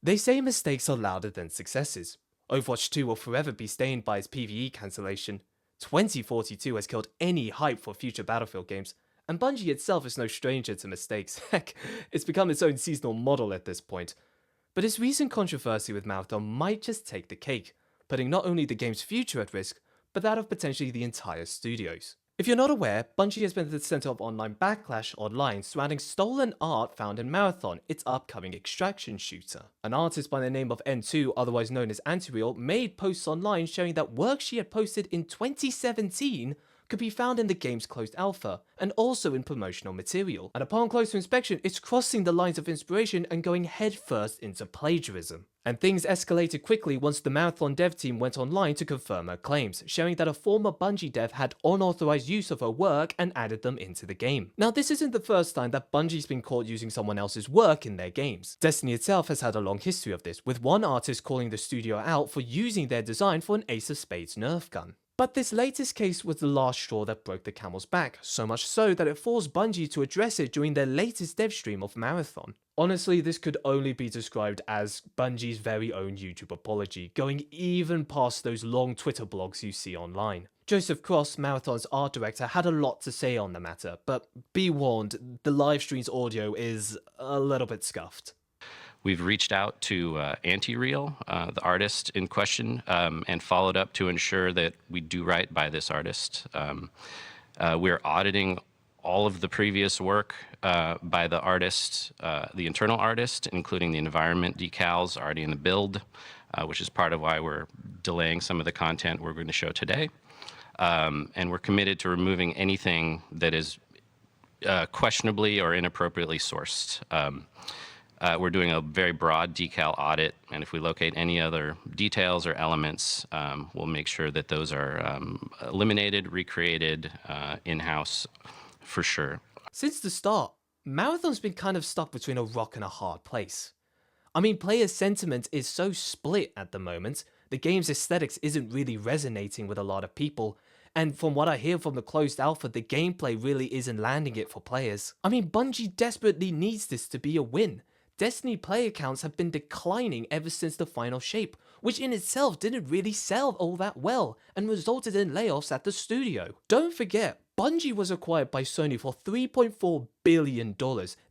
They say mistakes are louder than successes. Overwatch 2 will forever be stained by its PvE cancellation. 2042 has killed any hype for future Battlefield games, and Bungie itself is no stranger to mistakes. Heck, it's become its own seasonal model at this point. But its recent controversy with Marathon might just take the cake, putting not only the game's future at risk, but that of potentially the entire studios. If you're not aware, Bungie has been at the center of online backlash online surrounding stolen art found in Marathon, its upcoming extraction shooter. An artist by the name of N2, otherwise known as Antireal, made posts online showing that work she had posted in 2017 could be found in the game's closed alpha, and also in promotional material. And upon closer inspection, it's crossing the lines of inspiration and going headfirst into plagiarism. And things escalated quickly once the Marathon dev team went online to confirm her claims, showing that a former Bungie dev had unauthorized use of her work and added them into the game. Now, this isn't the first time that Bungie's been caught using someone else's work in their games. Destiny itself has had a long history of this, with one artist calling the studio out for using their design for an Ace of Spades Nerf gun. But this latest case was the last straw that broke the camel's back, so much so that it forced Bungie to address it during their latest dev stream of Marathon. Honestly, this could only be described as Bungie's very own YouTube apology, going even past those long Twitter blogs you see online. Joseph Cross, Marathon's art director, had a lot to say on the matter, but be warned, the livestream's audio is a little bit scuffed. We've reached out to Antireal, the artist in question, and followed up to ensure that we do right by this artist. We're auditing all of the previous work by the artist, the internal artist, including the environment decals already in the build, which is part of why we're delaying some of the content we're going to show today. And we're committed to removing anything that is questionably or inappropriately sourced. We're doing a very broad decal audit, and if we locate any other details or elements, we'll make sure that those are eliminated, recreated in-house for sure. Since the start, Marathon's been kind of stuck between a rock and a hard place. I mean, player sentiment is so split at the moment, the game's aesthetics isn't really resonating with a lot of people, and from what I hear from the closed alpha, the gameplay really isn't landing it for players. I mean, Bungie desperately needs this to be a win. Destiny player counts have been declining ever since the final shape, which in itself didn't really sell all that well, and resulted in layoffs at the studio. Don't forget, Bungie was acquired by Sony for $3.4 billion.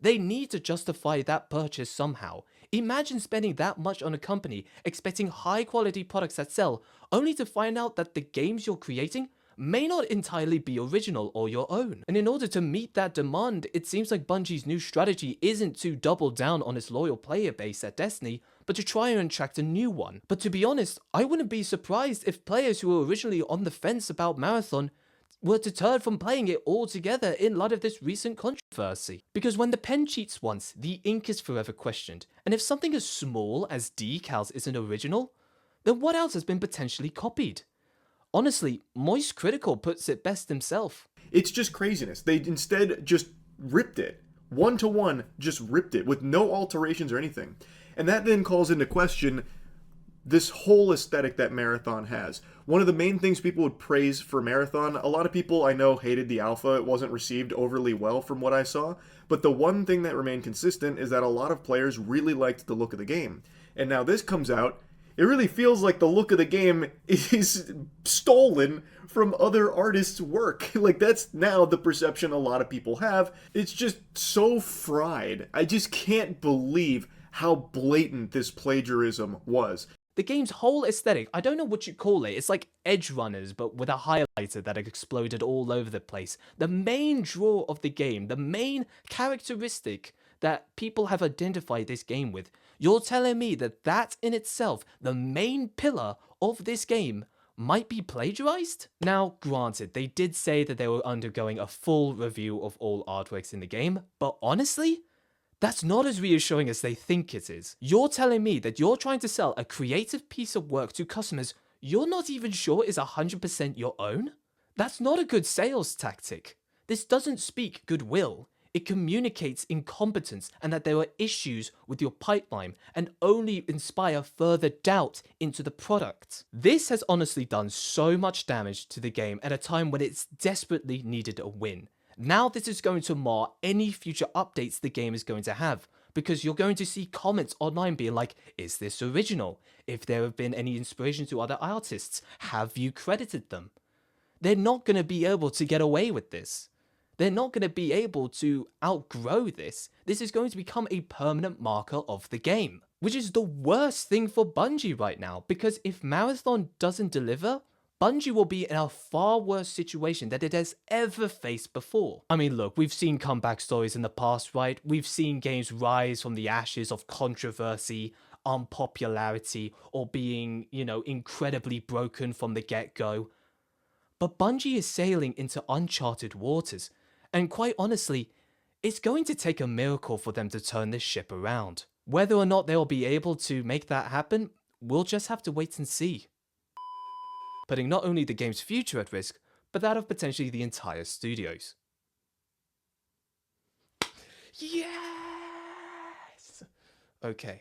They need to justify that purchase somehow. Imagine spending that much on a company, expecting high quality products that sell, only to find out that the games you're creating may not entirely be original or your own. And in order to meet that demand, it seems like Bungie's new strategy isn't to double down on its loyal player base at Destiny, but to try and attract a new one. But to be honest, I wouldn't be surprised if players who were originally on the fence about Marathon were deterred from playing it altogether in light of this recent controversy. Because when the pen cheats once, the ink is forever questioned, and if something as small as decals isn't original, then what else has been potentially copied? Honestly, Moist Critical puts it best himself. It's just craziness. They instead just ripped it. One to one, just ripped it with no alterations or anything. And that then calls into question this whole aesthetic that Marathon has. One of the main things people would praise for Marathon, a lot of people I know hated the alpha. It wasn't received overly well from what I saw. But the one thing that remained consistent is that a lot of players really liked the look of the game. And now this comes out, it really feels like the look of the game is stolen from other artists' work. Like, that's now the perception a lot of people have. It's just so fried. I just can't believe how blatant this plagiarism was. The game's whole aesthetic, I don't know what you call it, it's like Edge Runners, but with a highlighter that exploded all over the place. The main draw of the game, the main characteristic that people have identified this game with, you're telling me that that in itself, the main pillar of this game, might be plagiarized? Now, granted, they did say that they were undergoing a full review of all artworks in the game, but honestly, that's not as reassuring as they think it is. You're telling me that you're trying to sell a creative piece of work to customers you're not even sure is 100% your own? That's not a good sales tactic. This doesn't speak goodwill. It communicates incompetence and that there are issues with your pipeline and only inspire further doubt into the product. This has honestly done so much damage to the game at a time when it's desperately needed a win. Now this is going to mar any future updates the game is going to have, because you're going to see comments online being like, is this original? If there have been any inspiration to other artists, have you credited them? They're not going to be able to get away with this. They're not going to be able to outgrow this. This is going to become a permanent marker of the game, which is the worst thing for Bungie right now, because if Marathon doesn't deliver, Bungie will be in a far worse situation than it has ever faced before. I mean, look, we've seen comeback stories in the past, right? We've seen games rise from the ashes of controversy, unpopularity, or being, incredibly broken from the get-go. But Bungie is sailing into uncharted waters, and quite honestly, it's going to take a miracle for them to turn this ship around. Whether or not they'll be able to make that happen, we'll just have to wait and see. Putting not only the game's future at risk, but that of potentially the entire studios. Yes! Okay,